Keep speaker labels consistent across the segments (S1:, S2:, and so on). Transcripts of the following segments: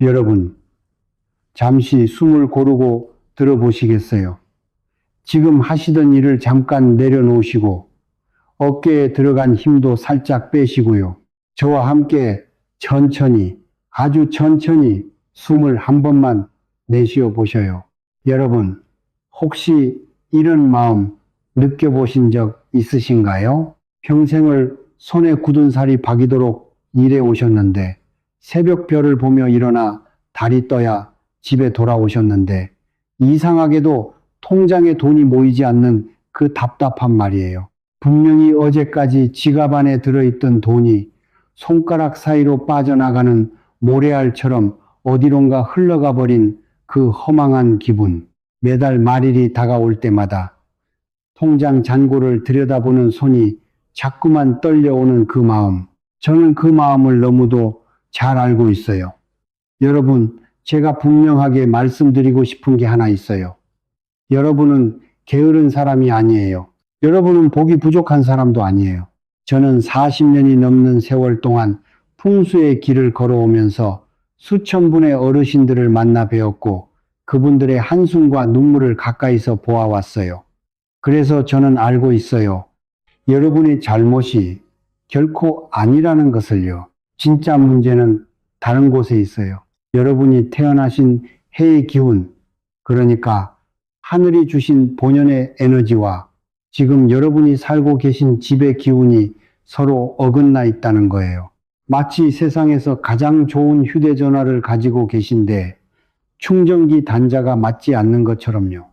S1: 여러분, 잠시 숨을 고르고 들어보시겠어요? 지금 하시던 일을 잠깐 내려놓으시고 어깨에 들어간 힘도 살짝 빼시고요. 저와 함께 천천히, 아주 천천히 숨을 한 번만 내쉬어 보셔요. 여러분, 혹시 이런 마음 느껴보신 적 있으신가요? 평생을 손에 굳은 살이 박이도록 일해 오셨는데 새벽별을 보며 일어나 달이 떠야 집에 돌아오셨는데 이상하게도 통장에 돈이 모이지 않는 그 답답한 말이에요. 분명히 어제까지 지갑 안에 들어있던 돈이 손가락 사이로 빠져나가는 모래알처럼 어디론가 흘러가 버린 그 허망한 기분. 매달 말일이 다가올 때마다 통장 잔고를 들여다보는 손이 자꾸만 떨려오는 그 마음. 저는 그 마음을 너무도 잘 알고 있어요. 여러분, 제가 분명하게 말씀드리고 싶은 게 하나 있어요. 여러분은 게으른 사람이 아니에요. 여러분은 복이 부족한 사람도 아니에요. 저는 40년이 넘는 세월 동안 풍수의 길을 걸어오면서 수천 분의 어르신들을 만나 배웠고 그분들의 한숨과 눈물을 가까이서 보아왔어요. 그래서 저는 알고 있어요. 여러분의 잘못이 결코 아니라는 것을요. 진짜 문제는 다른 곳에 있어요. 여러분이 태어나신 해의 기운, 그러니까 하늘이 주신 본연의 에너지와 지금 여러분이 살고 계신 집의 기운이 서로 어긋나 있다는 거예요. 마치 세상에서 가장 좋은 휴대전화를 가지고 계신데 충전기 단자가 맞지 않는 것처럼요.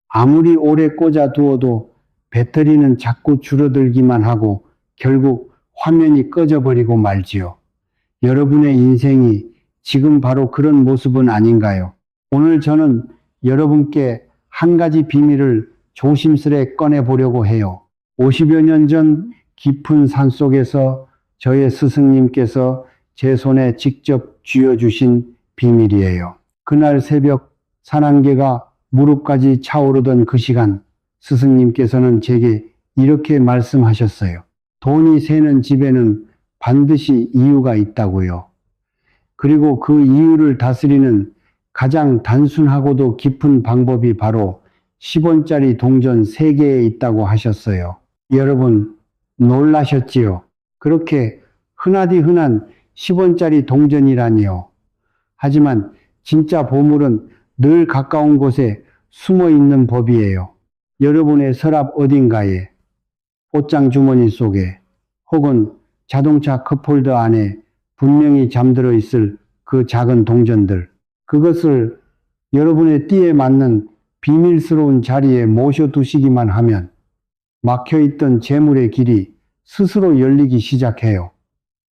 S1: 아무리 오래 꽂아 두어도 배터리는 자꾸 줄어들기만 하고 결국 화면이 꺼져버리고 말지요. 여러분의 인생이 지금 바로 그런 모습은 아닌가요? 오늘 저는 여러분께 한 가지 비밀을 조심스레 꺼내보려고 해요. 50여 년 전 깊은 산속에서 저의 스승님께서 제 손에 직접 쥐어주신 비밀이에요. 그날 새벽 산안개가 무릎까지 차오르던 그 시간 스승님께서는 제게 이렇게 말씀하셨어요. 돈이 새는 집에는 반드시 이유가 있다고요. 그리고 그 이유를 다스리는 가장 단순하고도 깊은 방법이 바로 10원짜리 동전 3개에 있다고 하셨어요. 여러분 놀라셨지요? 그렇게 흔하디 흔한 10원짜리 동전이라니요. 하지만 진짜 보물은 늘 가까운 곳에 숨어 있는 법이에요. 여러분의 서랍 어딘가에, 옷장 주머니 속에, 혹은 자동차 컵홀더 안에 분명히 잠들어 있을 그 작은 동전들. 그것을 여러분의 띠에 맞는 비밀스러운 자리에 모셔두시기만 하면 막혀있던 재물의 길이 스스로 열리기 시작해요.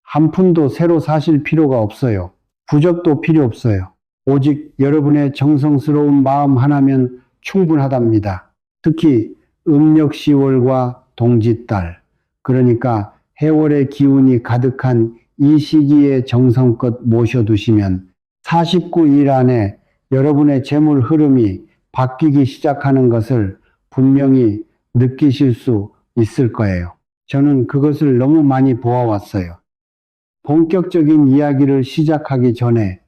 S1: 한 푼도 새로 사실 필요가 없어요. 부적도 필요 없어요. 오직 여러분의 정성스러운 마음 하나면 충분하답니다. 특히 음력 10월과 동짓달, 그러니까 해월의 기운이 가득한 이 시기에 정성껏 모셔두시면 49일 안에 여러분의 재물 흐름이 바뀌기 시작하는 것을 분명히 느끼실 수 있을 거예요. 저는 그것을 너무 많이 보아왔어요. 본격적인 이야기를 시작하기 전에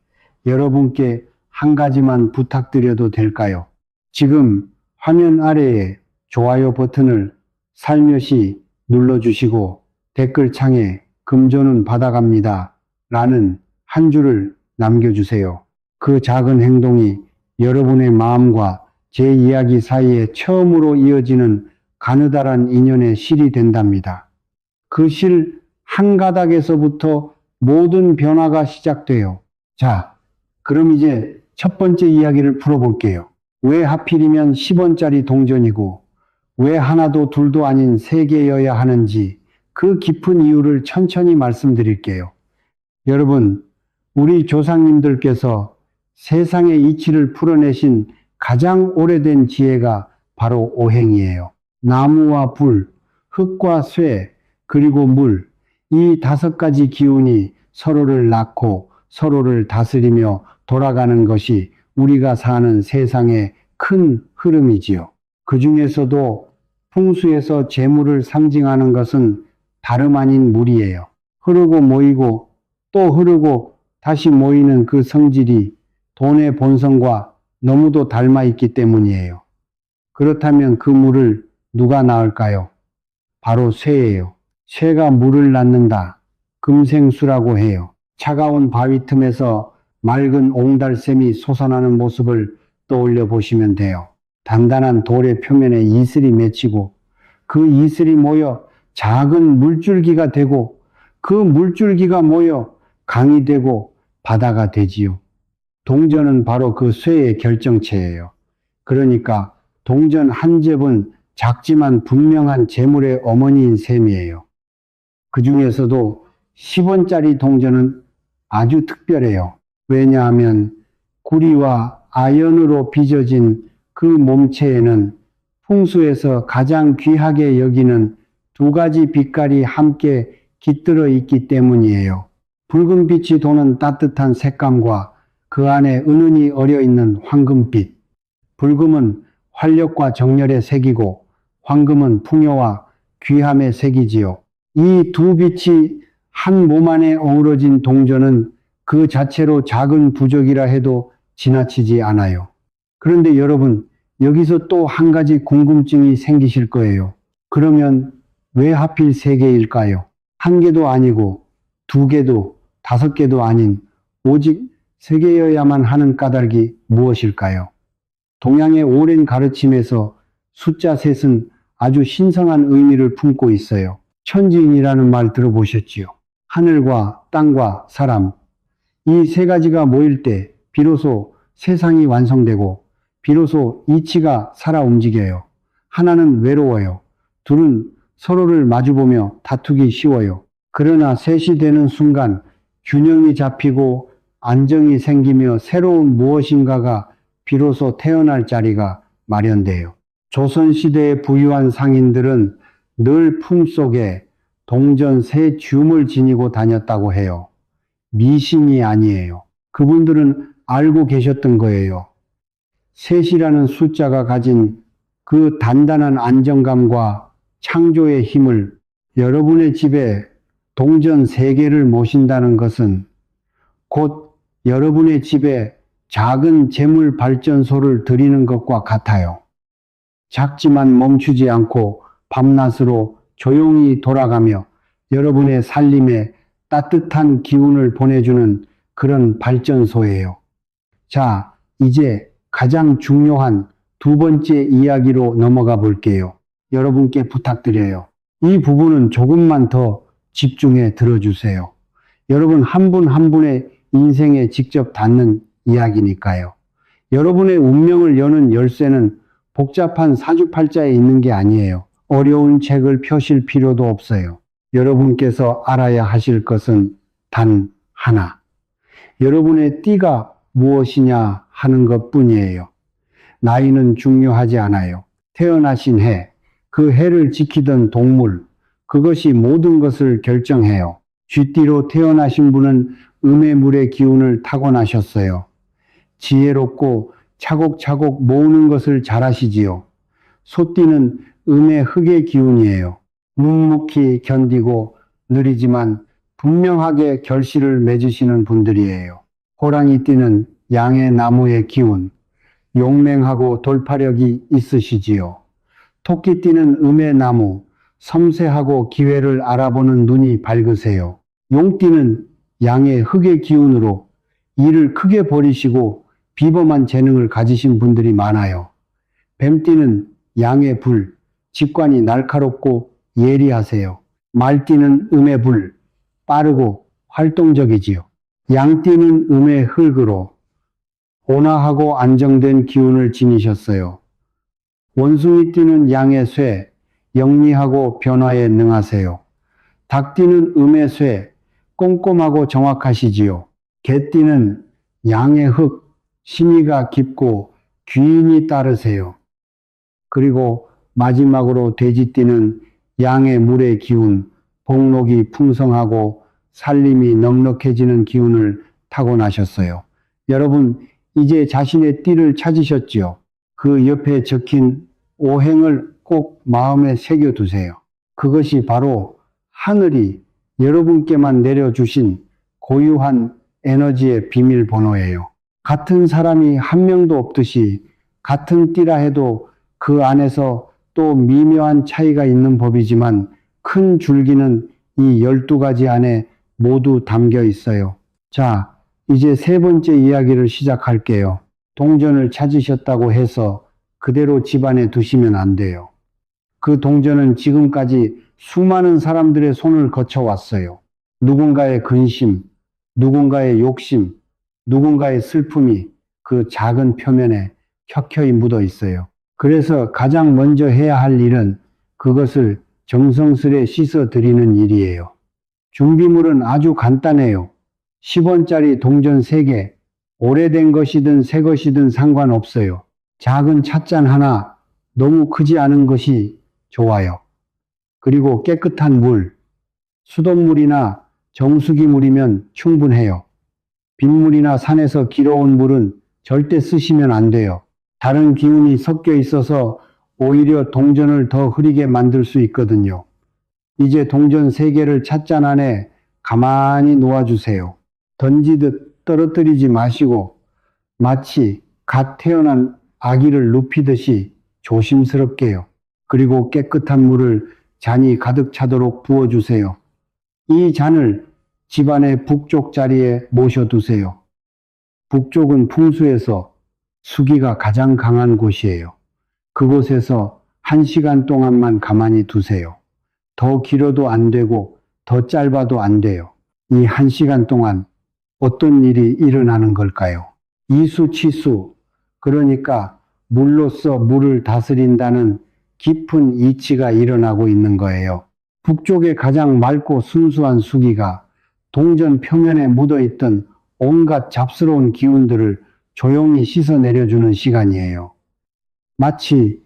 S1: 여러분께 한 가지만 부탁드려도 될까요? 지금 화면 아래에 좋아요 버튼을 살며시 눌러주시고 댓글창에 금전은 받아갑니다 라는 한 줄을 남겨주세요. 그 작은 행동이 여러분의 마음과 제 이야기 사이에 처음으로 이어지는 가느다란 인연의 실이 된답니다. 그 실 한 가닥에서부터 모든 변화가 시작돼요. 자, 그럼 이제 첫 번째 이야기를 풀어볼게요. 왜 하필이면 10원짜리 동전이고 왜 하나도 둘도 아닌 3개여야 하는지 그 깊은 이유를 천천히 말씀드릴게요. 여러분, 우리 조상님들께서 세상의 이치를 풀어내신 가장 오래된 지혜가 바로 오행이에요. 나무와 불, 흙과 쇠, 그리고 물, 이 5가지 기운이 서로를 낳고 서로를 다스리며 돌아가는 것이 우리가 사는 세상의 큰 흐름이지요. 그 중에서도 풍수에서 재물을 상징하는 것은 다름 아닌 물이에요. 흐르고 모이고 또 흐르고 다시 모이는 그 성질이 돈의 본성과 너무도 닮아 있기 때문이에요. 그렇다면 그 물을 누가 낳을까요? 바로 쇠예요. 쇠가 물을 낳는다. 금생수라고 해요. 차가운 바위 틈에서 맑은 옹달샘이 솟아나는 모습을 떠올려 보시면 돼요. 단단한 돌의 표면에 이슬이 맺히고 그 이슬이 모여 작은 물줄기가 되고 그 물줄기가 모여 강이 되고 바다가 되지요. 동전은 바로 그 쇠의 결정체예요. 그러니까 동전 한 잽은 작지만 분명한 재물의 어머니인 셈이에요. 그 중에서도 10원짜리 동전은 아주 특별해요. 왜냐하면 구리와 아연으로 빚어진 그 몸체에는 풍수에서 가장 귀하게 여기는 두 가지 빛깔이 함께 깃들어 있기 때문이에요. 붉은 빛이 도는 따뜻한 색감과 그 안에 은은히 어려 있는 황금빛. 붉음은 활력과 정열의 색이고 황금은 풍요와 귀함의 색이지요. 이 두 빛이 한 몸 안에 어우러진 동전은 그 자체로 작은 부적이라 해도 지나치지 않아요. 그런데 여러분, 여기서 또 한 가지 궁금증이 생기실 거예요. 그러면 왜 하필 3개일까요? 1개도 아니고 2개도 5개도 아닌 오직 3개여야만 하는 까닭이 무엇일까요? 동양의 오랜 가르침에서 숫자 셋은 아주 신성한 의미를 품고 있어요. 천지인이라는 말 들어보셨지요? 하늘과 땅과 사람, 이 3가지가 모일 때 비로소 세상이 완성되고 비로소 이치가 살아 움직여요. 하나는 외로워요. 둘은 서로를 마주보며 다투기 쉬워요. 그러나 셋이 되는 순간 균형이 잡히고 안정이 생기며 새로운 무엇인가가 비로소 태어날 자리가 마련돼요. 조선시대의 부유한 상인들은 늘 품속에 동전 3줌을 지니고 다녔다고 해요. 미신이 아니에요. 그분들은 알고 계셨던 거예요. 셋이라는 숫자가 가진 그 단단한 안정감과 창조의 힘을 여러분의 집에 동전 3개를 모신다는 것은 곧 여러분의 집에 작은 재물 발전소를 들이는 것과 같아요. 작지만 멈추지 않고 밤낮으로 조용히 돌아가며 여러분의 살림에 따뜻한 기운을 보내주는 그런 발전소예요. 자, 이제 가장 중요한 2번째 이야기로 넘어가 볼게요. 여러분께 부탁드려요. 이 부분은 조금만 더 집중해 들어주세요. 여러분 한 분 한 분의 인생에 직접 닿는 이야기니까요. 여러분의 운명을 여는 열쇠는 복잡한 사주팔자에 있는 게 아니에요. 어려운 책을 펴실 필요도 없어요. 여러분께서 알아야 하실 것은 단 하나. 여러분의 띠가 무엇이냐 하는 것 뿐이에요. 나이는 중요하지 않아요. 태어나신 해, 그 해를 지키던 동물, 그것이 모든 것을 결정해요. 쥐띠로 태어나신 분은 음의 물의 기운을 타고나셨어요. 지혜롭고 차곡차곡 모으는 것을 잘하시지요. 소띠는 음의 흙의 기운이에요. 묵묵히 견디고 느리지만 분명하게 결실을 맺으시는 분들이에요. 호랑이띠는 양의 나무의 기운, 용맹하고 돌파력이 있으시지요. 토끼띠는 음의 나무, 섬세하고 기회를 알아보는 눈이 밝으세요. 용띠는 양의 흙의 기운으로 일을 크게 벌이시고 비범한 재능을 가지신 분들이 많아요. 뱀띠는 양의 불, 직관이 날카롭고 예리하세요. 말띠는 음의 불, 빠르고 활동적이지요. 양띠는 음의 흙으로 온화하고 안정된 기운을 지니셨어요. 원숭이띠는 양의 쇠, 영리하고 변화에 능하세요. 닭띠는 음의 쇠, 꼼꼼하고 정확하시지요. 개띠는 양의 흙, 심의가 깊고 귀인이 따르세요. 그리고 마지막으로 돼지띠는 양의 물의 기운, 복록이 풍성하고 살림이 넉넉해지는 기운을 타고나셨어요. 여러분, 이제 자신의 띠를 찾으셨지요? 그 옆에 적힌 오행을 꼭 마음에 새겨두세요. 그것이 바로 하늘이 여러분께만 내려주신 고유한 에너지의 비밀번호예요. 같은 사람이 한 명도 없듯이 같은 띠라 해도 그 안에서 또 미묘한 차이가 있는 법이지만 큰 줄기는 이 12가지 안에 모두 담겨 있어요. 자, 이제 세 번째 이야기를 시작할게요. 동전을 찾으셨다고 해서 그대로 집안에 두시면 안 돼요. 그 동전은 지금까지 수많은 사람들의 손을 거쳐왔어요. 누군가의 근심, 누군가의 욕심, 누군가의 슬픔이 그 작은 표면에 켜켜이 묻어 있어요. 그래서 가장 먼저 해야 할 일은 그것을 정성스레 씻어 드리는 일이에요. 준비물은 아주 간단해요. 10원짜리 동전 3개, 오래된 것이든 새 것이든 상관없어요. 작은 찻잔 하나, 너무 크지 않은 것이 좋아요. 그리고 깨끗한 물, 수돗물이나 정수기물이면 충분해요. 빗물이나 산에서 길어온 물은 절대 쓰시면 안 돼요. 다른 기운이 섞여 있어서 오히려 동전을 더 흐리게 만들 수 있거든요. 이제 동전 3개를 찻잔 안에 가만히 놓아주세요. 던지듯 떨어뜨리지 마시고 마치 갓 태어난 아기를 눕히듯이 조심스럽게요. 그리고 깨끗한 물을 잔이 가득 차도록 부어주세요. 이 잔을 집안의 북쪽 자리에 모셔두세요. 북쪽은 풍수에서 수기가 가장 강한 곳이에요. 그곳에서 1시간 동안만 가만히 두세요. 더 길어도 안 되고 더 짧아도 안 돼요. 이 1시간 동안 어떤 일이 일어나는 걸까요? 이수치수, 그러니까 물로써 물을 다스린다는 깊은 이치가 일어나고 있는 거예요. 북쪽의 가장 맑고 순수한 수기가 동전 표면에 묻어있던 온갖 잡스러운 기운들을 조용히 씻어 내려주는 시간이에요. 마치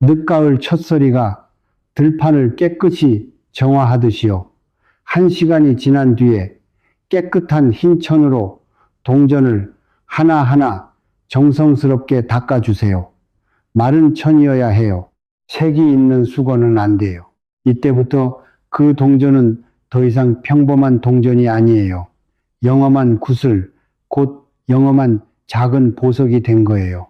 S1: 늦가을 첫서리가 들판을 깨끗이 정화하듯이요. 1시간이 지난 뒤에 깨끗한 흰 천으로 동전을 하나하나 정성스럽게 닦아주세요. 마른 천이어야 해요. 색이 있는 수건은 안 돼요. 이때부터 그 동전은 더 이상 평범한 동전이 아니에요. 영험한 구슬, 곧 영험한 작은 보석이 된 거예요.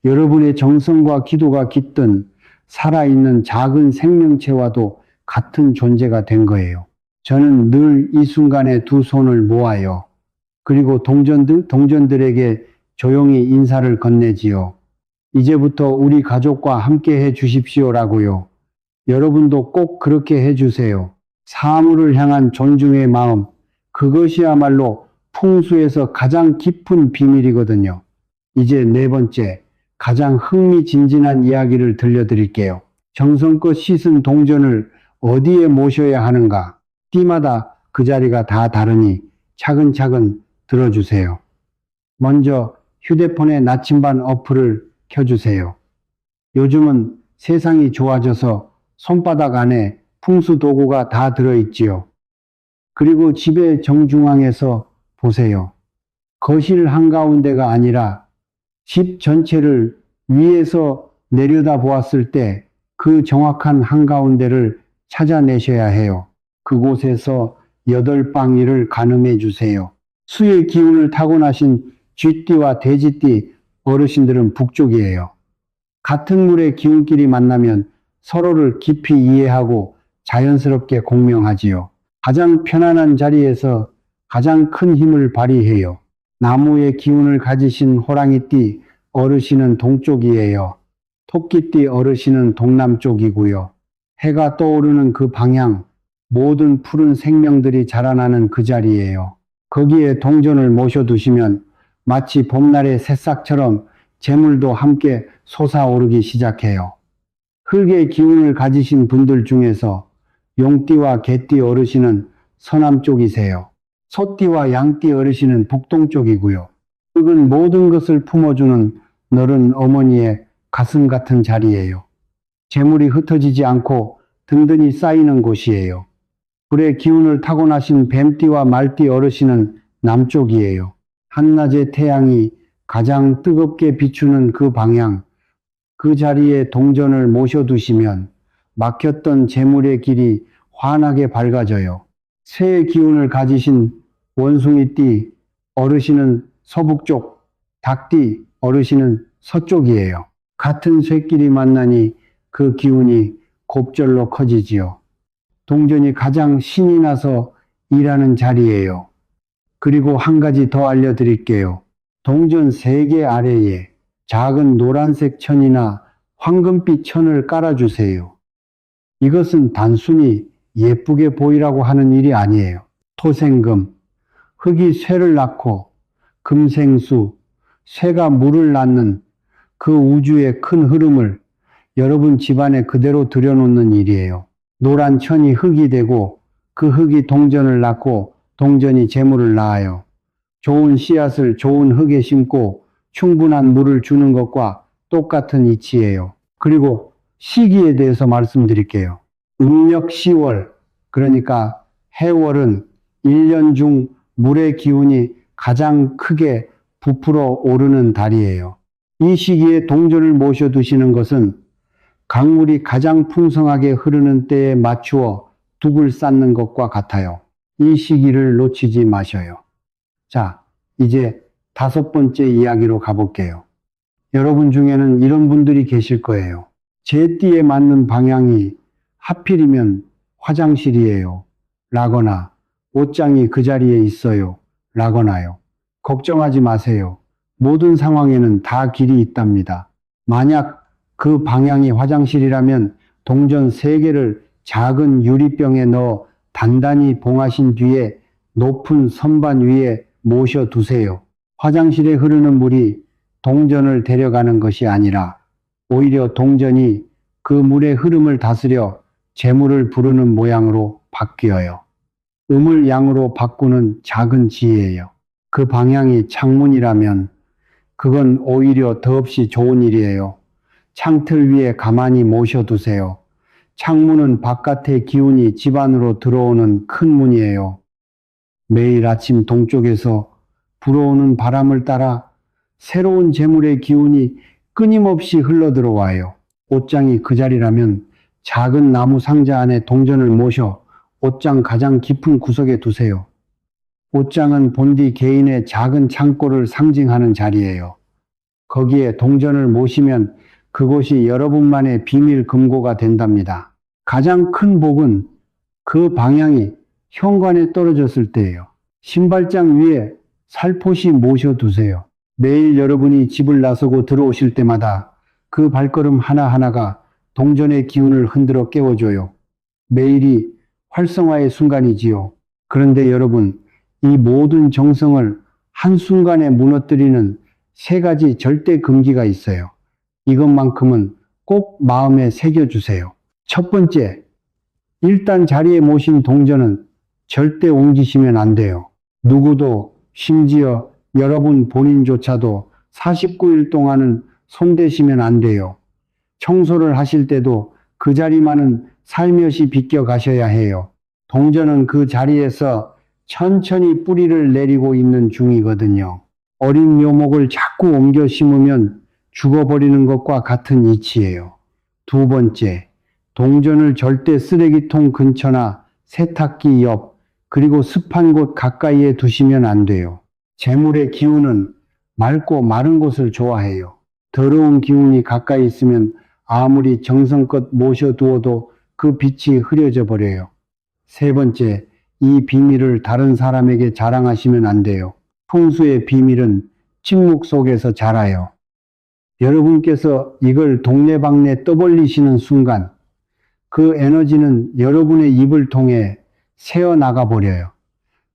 S1: 여러분의 정성과 기도가 깃든 살아있는 작은 생명체와도 같은 존재가 된 거예요. 저는 늘 이 순간에 두 손을 모아요. 그리고 동전들에게 조용히 인사를 건네지요. 이제부터 우리 가족과 함께 해 주십시오라고요. 여러분도 꼭 그렇게 해 주세요. 사물을 향한 존중의 마음, 그것이야말로 풍수에서 가장 깊은 비밀이거든요. 이제 네 번째, 가장 흥미진진한 이야기를 들려드릴게요. 정성껏 씻은 동전을 어디에 모셔야 하는가? 띠마다 그 자리가 다 다르니 차근차근 들어주세요. 먼저 휴대폰의 나침반 어플을 켜주세요. 요즘은 세상이 좋아져서 손바닥 안에 풍수 도구가 다 들어있지요. 그리고 집의 정중앙에서 보세요. 거실 한가운데가 아니라 집 전체를 위에서 내려다 보았을 때 그 정확한 한가운데를 찾아내셔야 해요. 그곳에서 8방위를 가늠해 주세요. 수의 기운을 타고나신 쥐띠와 돼지띠 어르신들은 북쪽이에요. 같은 물의 기운끼리 만나면 서로를 깊이 이해하고 자연스럽게 공명하지요. 가장 편안한 자리에서 가장 큰 힘을 발휘해요. 나무의 기운을 가지신 호랑이띠 어르신은 동쪽이에요. 토끼띠 어르신은 동남쪽이고요. 해가 떠오르는 그 방향, 모든 푸른 생명들이 자라나는 그 자리예요. 거기에 동전을 모셔두시면 마치 봄날의 새싹처럼 재물도 함께 솟아오르기 시작해요. 흙의 기운을 가지신 분들 중에서 용띠와 개띠 어르신은 서남쪽이세요. 소띠와 양띠 어르신은 북동쪽이고요. 흙은 모든 것을 품어주는 너른 어머니의 가슴 같은 자리예요. 재물이 흩어지지 않고 든든히 쌓이는 곳이에요. 불의 기운을 타고나신 뱀띠와 말띠 어르신은 남쪽이에요. 한낮의 태양이 가장 뜨겁게 비추는 그 방향, 그 자리에 동전을 모셔두시면 막혔던 재물의 길이 환하게 밝아져요. 새의 기운을 가지신 원숭이띠 어르신은 서북쪽, 닭띠 어르신은 서쪽이에요. 같은 쇠끼리 만나니 그 기운이 곱절로 커지지요. 동전이 가장 신이 나서 일하는 자리예요. 그리고 한 가지 더 알려드릴게요. 동전 3개 아래에 작은 노란색 천이나 황금빛 천을 깔아주세요. 이것은 단순히 예쁘게 보이라고 하는 일이 아니에요. 토생금, 흙이 쇠를 낳고 금생수, 쇠가 물을 낳는 그 우주의 큰 흐름을 여러분 집안에 그대로 들여놓는 일이에요. 노란 천이 흙이 되고 그 흙이 동전을 낳고 동전이 재물을 낳아요. 좋은 씨앗을 좋은 흙에 심고 충분한 물을 주는 것과 똑같은 이치예요. 그리고 시기에 대해서 말씀드릴게요. 음력 10월, 그러니까 해월은 1년 중 물의 기운이 가장 크게 부풀어 오르는 달이에요. 이 시기에 동전을 모셔두시는 것은 강물이 가장 풍성하게 흐르는 때에 맞추어 둑을 쌓는 것과 같아요. 이 시기를 놓치지 마셔요. 자, 이제 5번째 이야기로 가볼게요. 여러분 중에는 이런 분들이 계실 거예요. 제 띠에 맞는 방향이 하필이면 화장실이에요. 라거나 옷장이 그 자리에 있어요. 라거나요. 걱정하지 마세요. 모든 상황에는 다 길이 있답니다. 만약 그 방향이 화장실이라면 동전 3개를 작은 유리병에 넣어 단단히 봉하신 뒤에 높은 선반 위에 모셔 두세요. 화장실에 흐르는 물이 동전을 데려가는 것이 아니라 오히려 동전이 그 물의 흐름을 다스려 재물을 부르는 모양으로 바뀌어요. 음을 양으로 바꾸는 작은 지혜예요. 그 방향이 창문이라면 그건 오히려 더없이 좋은 일이에요. 창틀 위에 가만히 모셔두세요. 창문은 바깥의 기운이 집 안으로 들어오는 큰 문이에요. 매일 아침 동쪽에서 불어오는 바람을 따라 새로운 재물의 기운이 끊임없이 흘러들어와요. 옷장이 그 자리라면 작은 나무 상자 안에 동전을 모셔 옷장 가장 깊은 구석에 두세요. 옷장은 본디 개인의 작은 창고를 상징하는 자리예요. 거기에 동전을 모시면 그곳이 여러분만의 비밀 금고가 된답니다. 가장 큰 복은 그 방향이 현관에 떨어졌을 때예요. 신발장 위에 살포시 모셔두세요. 매일 여러분이 집을 나서고 들어오실 때마다 그 발걸음 하나하나가 동전의 기운을 흔들어 깨워줘요. 매일이 활성화의 순간이지요. 그런데 여러분, 이 모든 정성을 한순간에 무너뜨리는 3가지 절대 금기가 있어요. 이것만큼은 꼭 마음에 새겨주세요. 첫 번째, 일단 자리에 모신 동전은 절대 옮기시면 안 돼요. 누구도, 심지어 여러분 본인조차도 49일 동안은 손대시면 안 돼요. 청소를 하실 때도 그 자리만은 살며시 비껴 가셔야 해요. 동전은 그 자리에서 천천히 뿌리를 내리고 있는 중이거든요. 어린 묘목을 자꾸 옮겨 심으면 죽어버리는 것과 같은 이치예요. 2번째, 동전을 절대 쓰레기통 근처나 세탁기 옆, 그리고 습한 곳 가까이에 두시면 안 돼요. 재물의 기운은 맑고 마른 곳을 좋아해요. 더러운 기운이 가까이 있으면 아무리 정성껏 모셔두어도 그 빛이 흐려져 버려요. 3번째, 이 비밀을 다른 사람에게 자랑하시면 안 돼요. 풍수의 비밀은 침묵 속에서 자라요. 여러분께서 이걸 동네방네 떠벌리시는 순간 그 에너지는 여러분의 입을 통해 새어나가 버려요.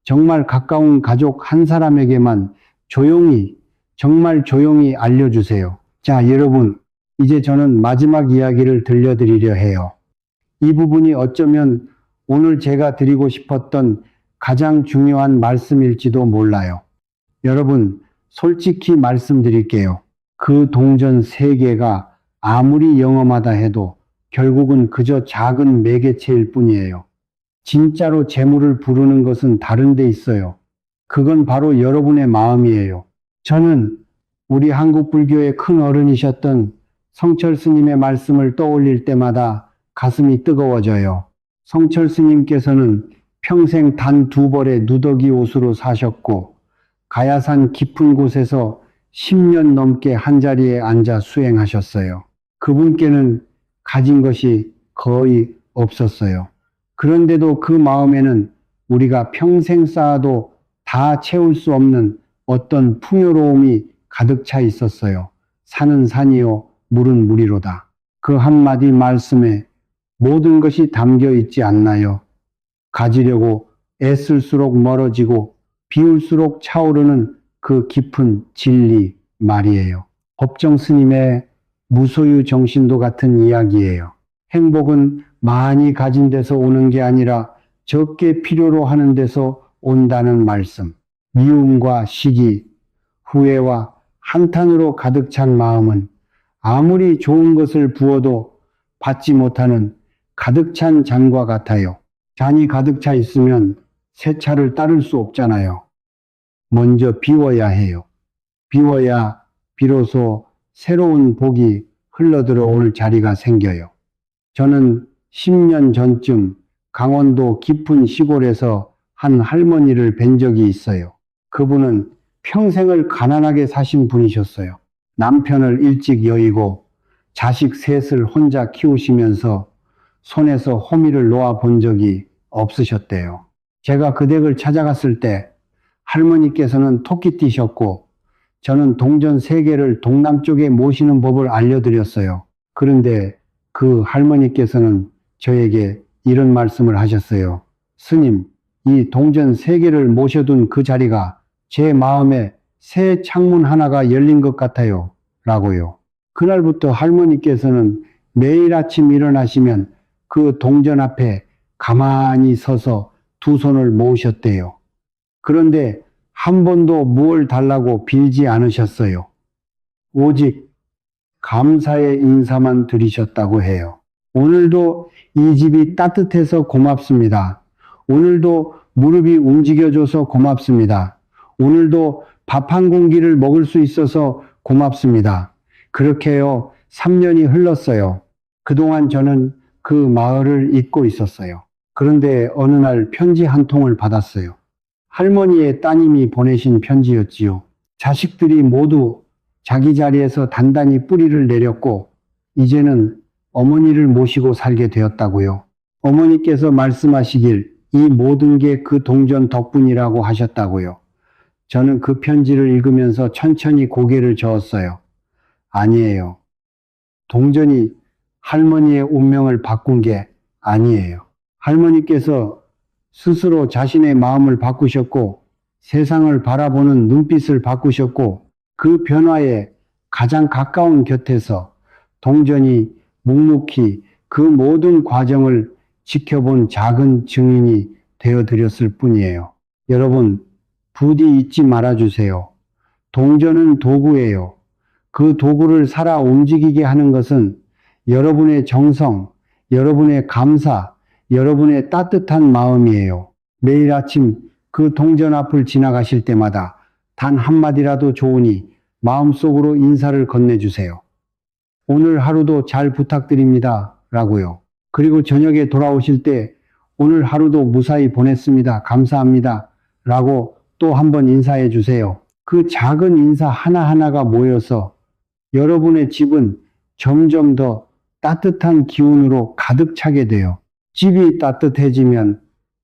S1: 정말 가까운 가족 한 사람에게만 조용히, 정말 조용히 알려주세요. 자, 여러분, 이제 저는 마지막 이야기를 들려드리려 해요. 이 부분이 어쩌면 오늘 제가 드리고 싶었던 가장 중요한 말씀일지도 몰라요. 여러분, 솔직히 말씀드릴게요. 그 동전 3개가 아무리 영험하다 해도 결국은 그저 작은 매개체일 뿐이에요. 진짜로 재물을 부르는 것은 다른 데 있어요. 그건 바로 여러분의 마음이에요. 저는 우리 한국 불교의 큰 어른이셨던 성철 스님의 말씀을 떠올릴 때마다 가슴이 뜨거워져요. 성철 스님께서는 평생 단 2벌의 누더기 옷으로 사셨고 가야산 깊은 곳에서 10년 넘게 한자리에 앉아 수행하셨어요. 그분께는 가진 것이 거의 없었어요. 그런데도 그 마음에는 우리가 평생 쌓아도 다 채울 수 없는 어떤 풍요로움이 가득 차 있었어요. 산은 산이요, 물은 물이로다. 그 한마디 말씀에 모든 것이 담겨 있지 않나요? 가지려고 애쓸수록 멀어지고 비울수록 차오르는 그 깊은 진리 말이에요. 법정 스님의 무소유 정신도 같은 이야기예요. 행복은 많이 가진 데서 오는 게 아니라 적게 필요로 하는 데서 온다는 말씀. 미움과 시기, 후회와 한탄으로 가득 찬 마음은 아무리 좋은 것을 부어도 받지 못하는 가득 찬 잔과 같아요. 잔이 가득 차 있으면 새 차를 따를 수 없잖아요. 먼저 비워야 해요. 비워야 비로소 새로운 복이 흘러들어올 자리가 생겨요. 저는 10년 전쯤 강원도 깊은 시골에서 한 할머니를 뵌 적이 있어요. 그분은 평생을 가난하게 사신 분이셨어요. 남편을 일찍 여의고 자식 셋을 혼자 키우시면서 손에서 호미를 놓아 본 적이 없으셨대요. 제가 그 댁을 찾아갔을 때 할머니께서는 토끼띠셨고 저는 동전 3개를 동남쪽에 모시는 법을 알려드렸어요. 그런데 그 할머니께서는 저에게 이런 말씀을 하셨어요. 스님, 이 동전 3개를 모셔둔 그 자리가 제 마음에 새 창문 하나가 열린 것 같아요. 라고요. 그날부터 할머니께서는 매일 아침 일어나시면 그 동전 앞에 가만히 서서 두 손을 모으셨대요. 그런데 한 번도 무엇을 달라고 빌지 않으셨어요. 오직 감사의 인사만 드리셨다고 해요. 오늘도 이 집이 따뜻해서 고맙습니다. 오늘도 무릎이 움직여줘서 고맙습니다. 오늘도 밥 한 공기를 먹을 수 있어서 고맙습니다. 그렇게요, 3년이 흘렀어요. 그동안 저는 그 마을을 잊고 있었어요. 그런데 어느 날 편지 한 통을 받았어요. 할머니의 따님이 보내신 편지였지요. 자식들이 모두 자기 자리에서 단단히 뿌리를 내렸고 이제는 어머니를 모시고 살게 되었다고요. 어머니께서 말씀하시길 이 모든 게 그 동전 덕분이라고 하셨다고요. 저는 그 편지를 읽으면서 천천히 고개를 저었어요. 아니에요. 동전이 할머니의 운명을 바꾼 게 아니에요. 할머니께서 스스로 자신의 마음을 바꾸셨고 세상을 바라보는 눈빛을 바꾸셨고 그 변화에 가장 가까운 곁에서 동전이 묵묵히 그 모든 과정을 지켜본 작은 증인이 되어드렸을 뿐이에요. 여러분, 부디 잊지 말아주세요. 동전은 도구예요. 그 도구를 살아 움직이게 하는 것은 여러분의 정성, 여러분의 감사, 여러분의 따뜻한 마음이에요. 매일 아침 그 동전 앞을 지나가실 때마다 단 한마디라도 좋으니 마음속으로 인사를 건네주세요. 오늘 하루도 잘 부탁드립니다. 라고요. 그리고 저녁에 돌아오실 때 오늘 하루도 무사히 보냈습니다. 감사합니다. 라고 또 한번 인사해 주세요. 그 작은 인사 하나하나가 모여서 여러분의 집은 점점 더 따뜻한 기운으로 가득 차게 돼요. 집이 따뜻해지면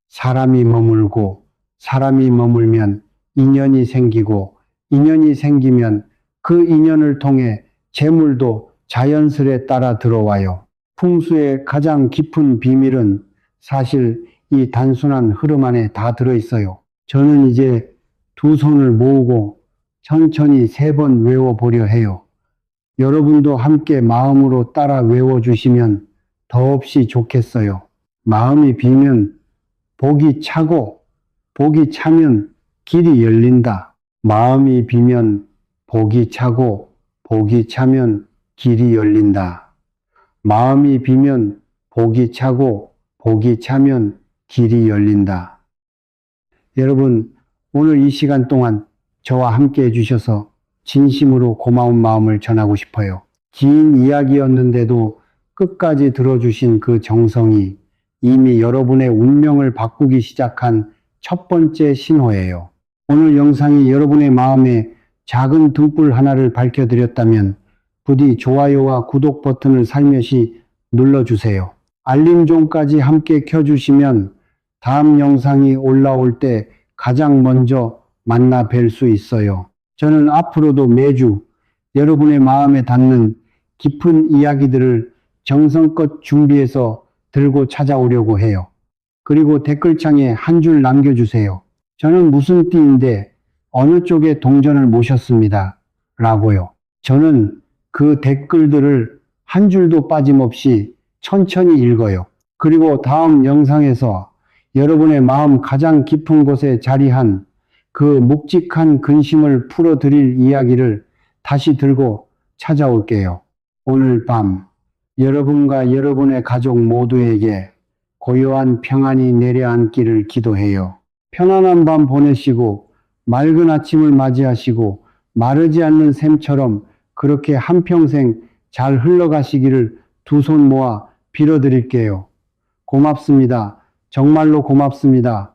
S1: 사람이 머물고 사람이 머물면 인연이 생기고 인연이 생기면 그 인연을 통해 재물도 자연스레 따라 들어와요. 풍수의 가장 깊은 비밀은 사실 이 단순한 흐름 안에 다 들어있어요. 저는 이제 두 손을 모으고 천천히 3번 외워보려 해요. 여러분도 함께 마음으로 따라 외워주시면 더없이 좋겠어요. 마음이 비면 복이 차고 복이 차면 길이 열린다. 마음이 비면 복이 차고 복이 차면 길이 열린다. 마음이 비면 복이 차고 복이 차면 길이 열린다. 여러분, 오늘 이 시간 동안 저와 함께 해주셔서 진심으로 고마운 마음을 전하고 싶어요. 긴 이야기였는데도 끝까지 들어주신 그 정성이 이미 여러분의 운명을 바꾸기 시작한 첫 번째 신호예요. 오늘 영상이 여러분의 마음에 작은 등불 하나를 밝혀드렸다면 부디 좋아요와 구독 버튼을 살며시 눌러주세요. 알림종까지 함께 켜주시면 다음 영상이 올라올 때 가장 먼저 만나 뵐 수 있어요. 저는 앞으로도 매주 여러분의 마음에 닿는 깊은 이야기들을 정성껏 준비해서 들고 찾아오려고 해요. 그리고 댓글창에 한 줄 남겨주세요. 저는 무슨 띠인데 어느 쪽에 동전을 모셨습니다. 라고요. 저는 그 댓글들을 한 줄도 빠짐없이 천천히 읽어요. 그리고 다음 영상에서 여러분의 마음 가장 깊은 곳에 자리한 그 묵직한 근심을 풀어드릴 이야기를 다시 들고 찾아올게요. 오늘 밤 여러분과 여러분의 가족 모두에게 고요한 평안이 내려앉기를 기도해요. 편안한 밤 보내시고 맑은 아침을 맞이하시고 마르지 않는 샘처럼 그렇게 한평생 잘 흘러가시기를 두 손 모아 빌어드릴게요. 고맙습니다. 정말로 고맙습니다.